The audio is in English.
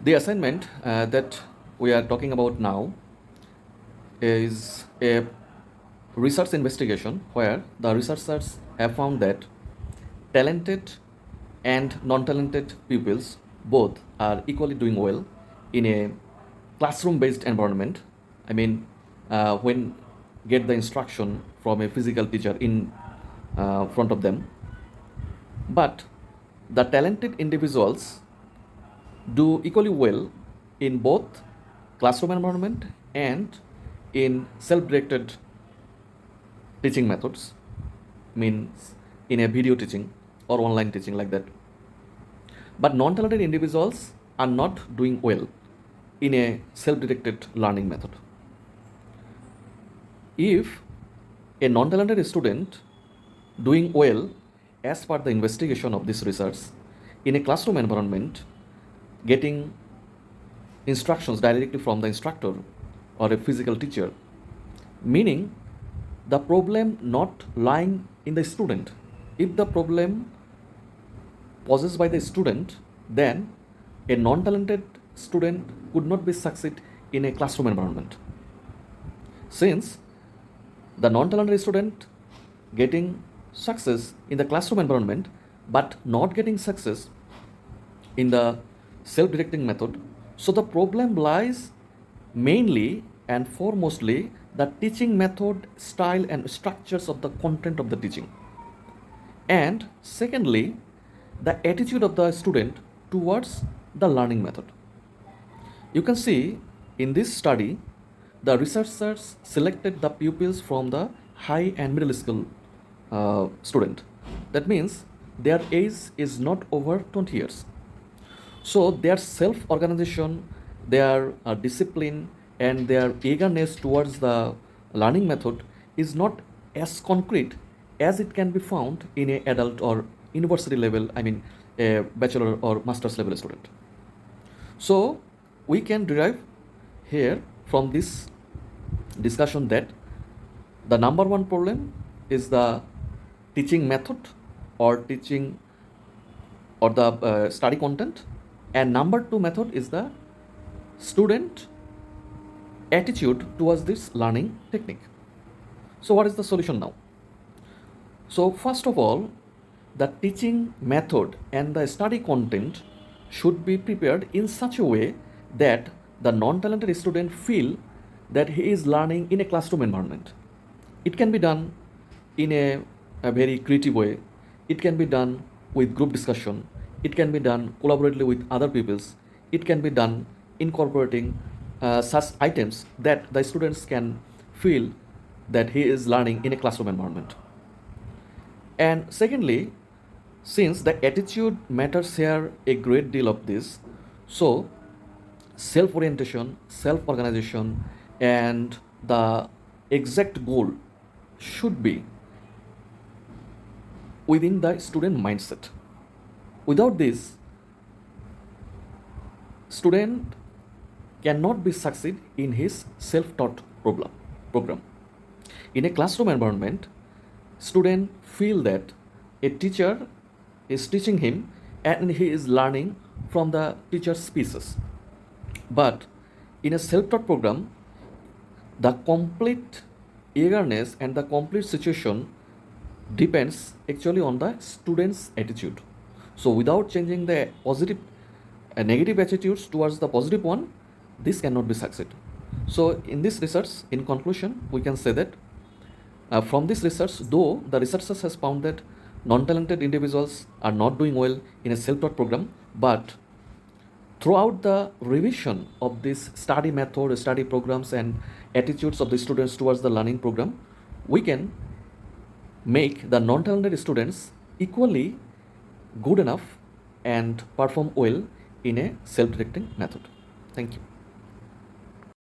The assignment that we are talking about now is a research investigation where the researchers have found that talented and non-talented pupils both are equally doing well in a classroom-based environment. I mean, when get the instruction from a physical teacher in front of them. But the talented individuals do equally well in both classroom environment and in self-directed teaching methods, means in a video teaching or online teaching like that. But non-talented individuals are not doing well in a self-directed learning method. If a non-talented student doing well as per the investigation of this research in a classroom environment, getting instructions directly from the instructor or a physical teacher, meaning the problem not lying in the student. If the problem possessed by the student, then a non-talented student could not be succeed in a classroom environment. Since the non-talented student getting success in the classroom environment but not getting success in the self-directing method, so the problem lies mainly and foremostly the teaching method, style and structures of the content of the teaching, and secondly the attitude of the student towards the learning method. You can see in this study the researchers selected the pupils from the high and middle school student. That means their age is not over 20 years. So their self-organization, their discipline and their eagerness towards the learning method is not as concrete as it can be found in a adult or university level, I mean a bachelor or master's level student. So we can derive here from this discussion that the number one problem is the teaching method or teaching or the study content, and number two method is the student attitude towards this learning technique. So what is the solution now? So first of all, the teaching method and the study content should be prepared in such a way that the non-talented student feel that he is learning in a classroom environment. It can be done in a very creative way. It can be done with group discussion. It can be done collaboratively with other pupils. It can be done incorporating such items that the students can feel that he is learning in a classroom environment. And secondly, since the attitude matters here a great deal of this, so self-orientation, self-organization and the exact goal should be within the student mindset. Without this, student cannot be succeed in his self-taught program. In a classroom environment, student feel that a teacher is teaching him and he is learning from the teacher's speeches. But in a self-taught program, the complete eagerness and the complete situation depends actually on the student's attitude. So without changing the positive negative attitudes towards the positive one, this cannot be succeed. So in this research, in conclusion, we can say that from this research, though the researchers has found that non-talented individuals are not doing well in a self-taught program, but throughout the revision of this study method, study programs and attitudes of the students towards the learning program, we can make the non-talented students equally good enough and perform well in a self-directing method. Thank you.